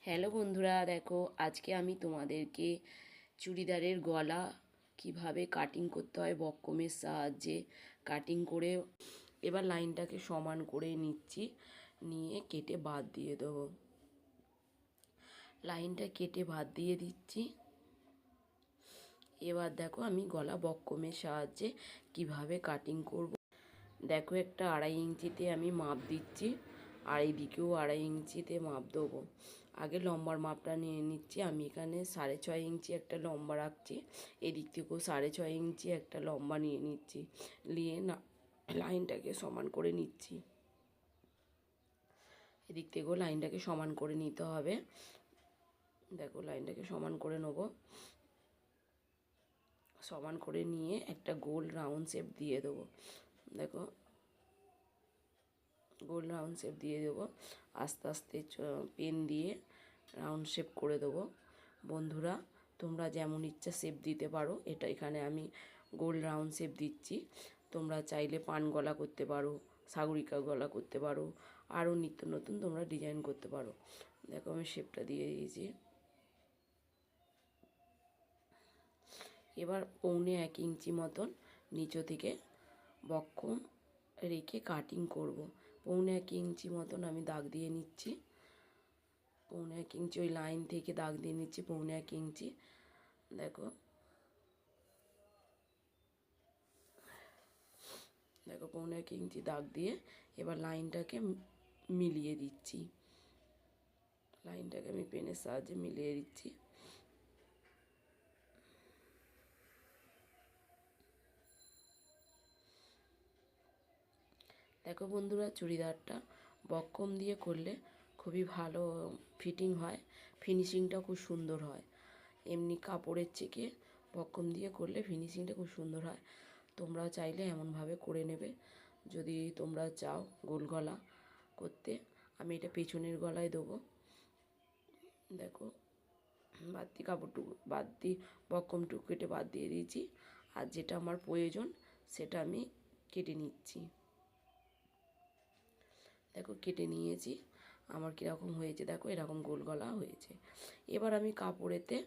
Hello বন্ধুরা, দেখো আজকে আমি তোমাদেরকে চুড়িদারের গলা কিভাবে কাটিং করতে হয় বক্রমের সাহায্যে কাটিং করে এবার লাইনটাকে সমান করে নিচ্ছি, নিয়ে কেটে বাদ দিয়ে দেবো। লাইনটা কেটে বাদ দিয়ে দিচ্ছি। এবার দেখো আমি গলা বক্রমের সাহায্যে কিভাবে কাটিং করব। দেখো একটা 2.5 ইঞ্চিতে আমি মাপ দিচ্ছি, আর এইদিকেও 2.5 ইঞ্চিতে মাপ দেবো। আগে লম্বার মাপটা নিয়ে নিচ্ছি। আমি এখানে 6.5 ইঞ্চি একটা লম্বা রাখছি, এদিক থেকেও 6.5 ইঞ্চি একটা লম্বা নিয়ে নিচ্ছি, নিয়ে না লাইনটাকে সমান করে নিচ্ছি। এদিক থেকেও লাইনটাকে সমান করে নিতে হবে। দেখো লাইনটাকে সমান করে নেবো। সমান করে নিয়ে একটা গোল রাউন্ড শেপ দিয়ে দেবো। দেখো গোল রাউন্ড শেপ দিয়ে দেবো। আস্তে আস্তে পেন দিয়ে রাউন্ড শেপ করে দেবো। বন্ধুরা, তোমরা যেমন ইচ্ছা শেপ দিতে পারো। এটা এখানে আমি গোল রাউন্ড শেপ দিচ্ছি। তোমরা চাইলে পান গলা করতে পারো, সাগরিকা গলা করতে পারো, আরও নিত্য নতুন তোমরা ডিজাইন করতে পারো। দেখো আমি শেপটা দিয়ে দিয়েছি। এবার 1.25 ইঞ্চি মতন নিচে থেকে বক্রম রেখে কাটিং করব। 1.25 ইঞ্চি মতন আমি দাগ দিয়ে নিচ্ছি। 1.25 ইঞ্চি ওই লাইন থেকে দাগ দিয়ে নিচ্ছি। 1.25 ইঞ্চি দেখো দেখো 1.25 ইঞ্চি দাগ দিয়ে এবার লাইনটাকে মিলিয়ে দিচ্ছি। লাইনটাকে আমি পেনের সাহায্যে মিলিয়ে দিচ্ছি। দেখো বন্ধুরা, চুড়িদারটা বক্রম দিয়ে করলে খুবই ভালো ফিটিং হয়, ফিনিশিংটা খুব সুন্দর হয়। এমনি কাপড়ের থেকে বক্রম দিয়ে করলে ফিনিশিংটা খুব সুন্দর হয়। তোমরা চাইলে এমনভাবে করে নেবে যদি তোমরা চাও গোল গলা করতে। আমি এটা পেছনের গলায় দেবো। দেখো বাড়তি কাপড়টুকু বাদ দিয়ে বক্রমটুকু কেটে বাদ দিয়ে দিয়েছি, আর যেটা আমার প্রয়োজন সেটা আমি কেটে নিচ্ছি। দেখো কেটে নিয়েছি, আমার কীরকম হয়েছে দেখো, এরকম গোল গলা হয়েছে। এবার আমি কাপড়েতে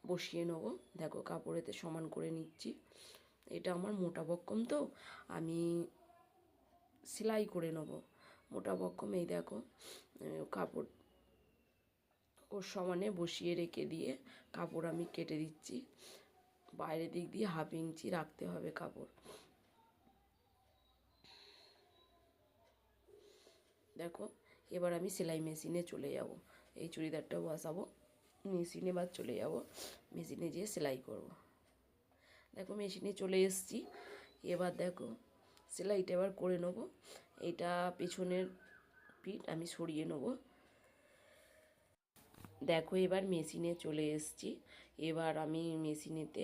বসিয়ে নেবো। দেখো কাপড়েতে সমান করে নিচ্ছি। এটা আমার মোটা বক্রম, তো আমি সেলাই করে নেবো মোটা বক্রম। এই দেখো কাপড় ওর সমানে বসিয়ে রেখে দিয়ে কাপড় আমি কেটে দিচ্ছি। বাইরের দিক দিয়ে 1/2 ইঞ্চি রাখতে হবে কাপড়। দেখো এবার আমি সেলাই মেশিনে চলে যাব। এই চুড়িদারটা বসাবো মেশিনে, এবার চলে যাব মেশিনে যেয়ে সেলাই করব। দেখো মেশিনে চলে এসেছি। এবার দেখো সেলাইটা এবার করে নেবো। এটা পেছনের পিঠ আমি সরিয়ে নেবো। দেখো এবার মেশিনে চলে এসেছি। এবার আমি মেশিনেতে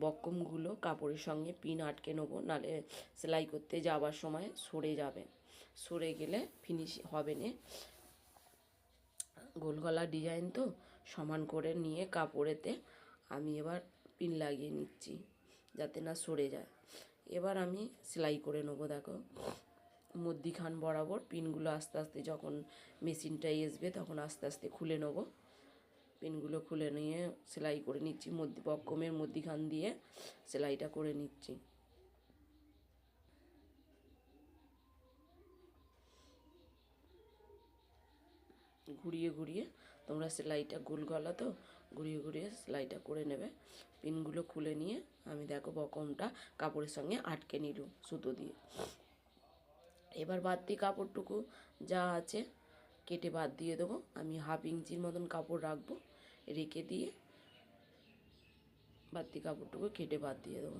বক্রমগুলো কাপড়ের সঙ্গে পিন আটকে নেবো, নাহলে সেলাই করতে যাওয়ার সময় সরে যাবে। সরে গেলে ফিনিশ হবে না। গোল গলা ডিজাইন তো সমান করে নিয়ে কাপড়েতে আমি এবার পিন লাগিয়ে নিচ্ছি যাতে না সরে যায়। এবার আমি সেলাই করে নেবো। দেখো মধ্যিখান বরাবর পিনগুলো আস্তে আস্তে যখন মেশিনটা আসবে তখন আস্তে আস্তে খুলে নেবো। পিনগুলো খুলে নিয়ে সেলাই করে নিচ্ছি, বক্রমের মধ্যিখান দিয়ে সেলাইটা করে নিচ্ছি। ঘুরিয়ে ঘুরিয়ে তোমরা সেলাইটা গোল গলা তো ঘুরিয়ে ঘুরিয়ে সেলাইটা করে নেবে। পিনগুলো খুলে নিয়ে আমি দেখো বক্রমটা কাপড়ের সঙ্গে আটকে নিলাম সুতো দিয়ে। এবার বাড়তি কাপড়টুকু যা আছে কেটে বাদ দিয়ে দেবো। আমি 1/2 ইঞ্চির মতন কাপড় রাখবো, রেখে দিয়ে বাড়তি কাপড়টুকু কেটে বাদ দিয়ে দেবো।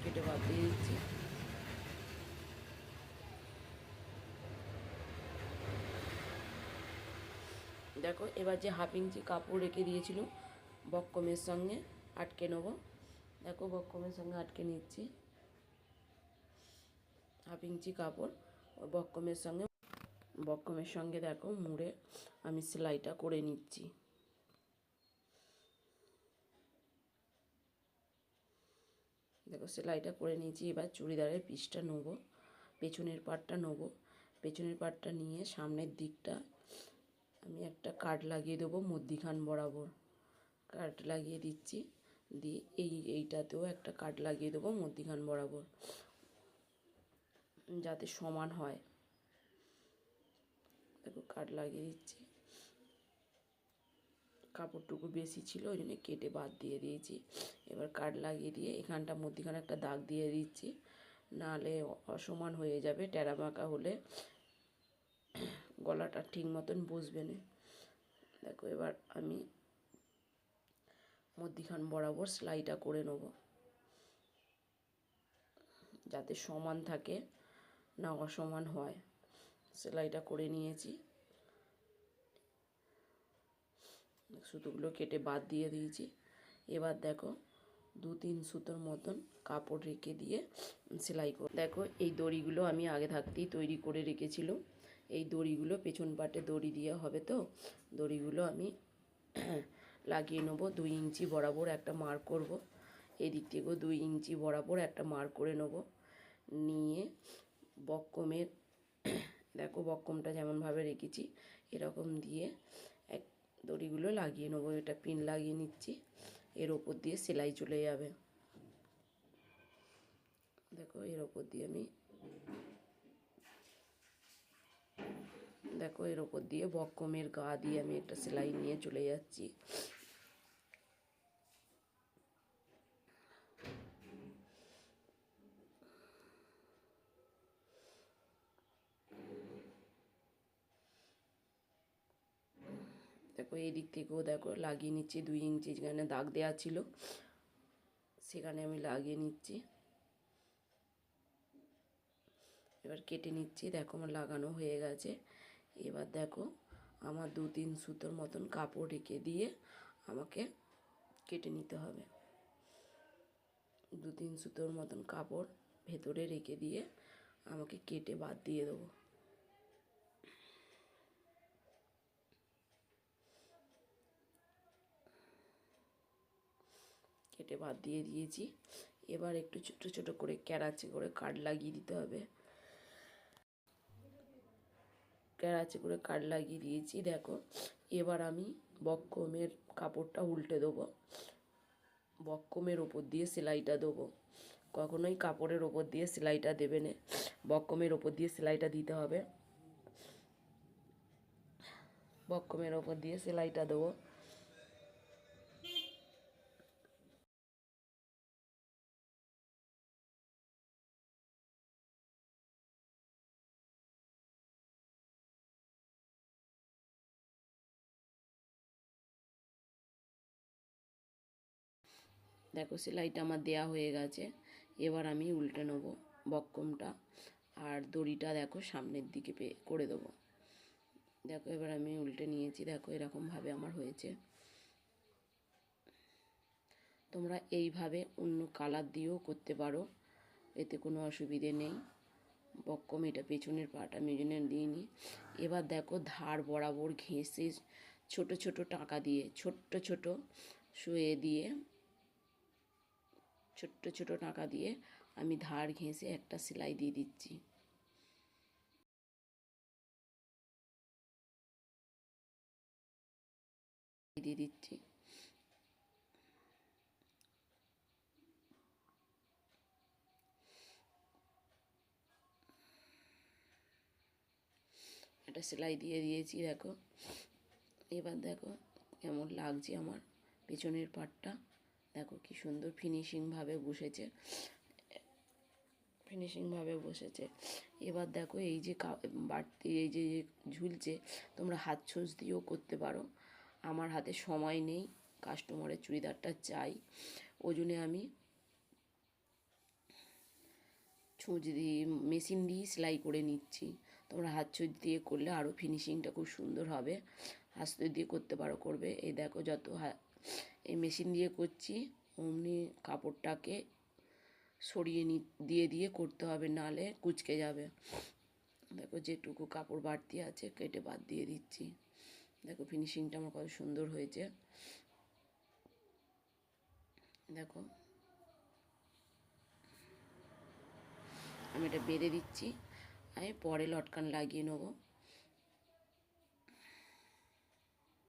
কেটে বাদ দিয়ে দিচ্ছি। দেখো এবার যে 1/2 ইঞ্চি কাপড় রেখে দিয়েছিল বক্রমের সঙ্গে আটকে নেবো। দেখো বক্রমের সঙ্গে আটকে নিচ্ছি। 1/2 ইঞ্চি কাপড় বক্রমের সঙ্গে দেখো মুড়ে আমি সেলাইটা করে নিচ্ছি। দেখো সেলাইটা করে নিয়েছি। এবার চুড়িদারের পিসটা নেবো, পেছনের পাটটা নেবো, পেছনের পাটটা নিয়ে সামনের দিকটা আমি একটা কাট লাগিয়ে দেবো মধ্যিখান বরাবর। কাট লাগিয়ে দিচ্ছি, দিয়ে এইটাতেও একটা কাট লাগিয়ে দেবো মধ্যিখান বরাবর, যাতে সমান হয়। দেখো কাট লাগিয়ে দিচ্ছি। কাপড়টুকু বেশি ছিল ওই জন্য কেটে বাদ দিয়ে দিয়েছি। এবার কাট লাগিয়ে দিয়ে এখানটা মধ্যিখানে একটা দাগ দিয়ে দিচ্ছি, নাহলে অসমান হয়ে যাবে। টেরা বাঁকা হলে গলাটা ঠিক মতন বসবে না। দেখো এবার আমি মধ্যিখান বরাবর সেলাইটা করে নেব, যাতে সমান থাকে না অসমান হয়। সেলাইটা করে নিয়েছি, সুতোগুলো কেটে বাদ দিয়ে দিয়েছি। এবার দেখো 2-3 সুতোর মতন কাপড় রেখে দিয়ে সেলাই করব। দেখো এই দড়িগুলো আমি আগে থাকতেই তৈরি করে রেখেছিলাম। এই দড়িগুলো পেছন পাটে দড়ি দিয়ে হবে, তো দড়িগুলো আমি লাগিয়ে নেবো। 2 ইঞ্চি বরাবর একটা মার্ক করব, এদিক থেকেও 2 ইঞ্চি বরাবর একটা মার্ক করে নেব। নিয়ে বক্রমের দেখো বক্রমটা যেমনভাবে রেখেছি এরকম দিয়ে এক দড়িগুলো লাগিয়ে নেবো। এটা পিন লাগিয়ে নিচ্ছি, এর ওপর দিয়ে সেলাই চলে যাবে। দেখো এর ওপর দিয়ে দেখো এর ওপর দিয়ে বক্রমের গা দিয়ে আমি একটা সেলাই নিয়ে চলে যাচ্ছি। দেখো এই দিক থেকেও দেখো লাগিয়ে নিচ্ছি। 2 ইঞ্চি যেখানে দাগ দেওয়া ছিল সেখানে আমি লাগিয়ে নিচ্ছি। এবার কেটে নিচ্ছি। দেখো আমার লাগানো হয়ে গেছে। এবার দেখো আমার 2-3 সুতোর মতন কাপড় রেখে দিয়ে আমাকে কেটে নিতে হবে। 2-3 সুতোর মতন কাপড় ভেতরে রেখে দিয়ে আমাকে কেটে বাদ দিয়ে দেবো। কেটে বাদ দিয়ে দিয়েছি। এবার একটু ছোট ছোট করে ক্যারাচে করে কাট লাগিয়ে দিতে হবে। ক্যারাচে করে কাট লাগিয়ে দিয়েছি। দেখো এবার আমি বক্রমের কাপড়টা উল্টে দেবো, বক্রমের ওপর দিয়ে সেলাইটা দেবো। কখনোই কাপড়ের ওপর দিয়ে সেলাইটা দেবে না, বক্রমের ওপর দিয়ে সেলাইটা দিতে হবে। বক্রমের ওপর দিয়ে সেলাইটা দেবো। দেখো সেলাইটা আমার দেয়া হয়ে গেছে। এবার আমি উল্টে নেব বক্রমটা, আর দড়িটা দেখো সামনের দিকে করে দেবো। দেখো এবার আমি উল্টে নিয়েছি। দেখো এরকমভাবে আমার হয়েছে। তোমরা এইভাবে অন্য কালার দিয়েও করতে পারো, এতে কোনো অসুবিধে নেই। বক্রম এটা পেছনের পাট আমি জন্য দিইনি। এবার দেখো ধার বরাবর ঘেঁষে ছোট ছোট টাকা দিয়ে ছোট্ট ছোট শুয়ে দিয়ে ছোট্ট ছোট টাকা দিয়ে আমি ধার ঘেঁষে একটা সেলাই দিয়ে দিচ্ছি। দিয়ে দিচ্ছি। একটা সেলাই দিয়ে দিয়েছি। দেখো এবার দেখো কেমন লাগছে আমার পেছনের পাটটা। দেখো কি সুন্দর ফিনিশিংভাবে বসেছে, ফিনিশিংভাবে বসেছে। এবার দেখো এই যে বাড়তি এই যে ঝুলছে, তোমরা হাত ছুঁচ দিয়েও করতে পারো। আমার হাতে সময় নেই, কাস্টমারের চুড়িদারটা চাই, ওই জন্যে আমি ছুঁচ দিয়ে মেশিন দিয়ে সেলাই করে নিচ্ছি। তোমরা হাত ছুঁচ দিয়ে করলে আরও ফিনিশিংটা খুব সুন্দর হবে। হাত ছুঁচ দিয়ে করতে পারো, করবে। এই দেখো যত এই মেশিন দিয়ে করছি অমনি কাপড়টাকে সরিয়ে দিয়ে দিয়ে করতে হবে, নাহলে কুঁচকে যাবে। দেখো যেটুকু কাপড় বাড়তি আছে কেটে বাদ দিয়ে দিচ্ছি। দেখো ফিনিশিংটা আমার কত সুন্দর হয়েছে। দেখো আমি এটা বেঁধে দিচ্ছি, আমি পরে লটকান লাগিয়ে নেবো।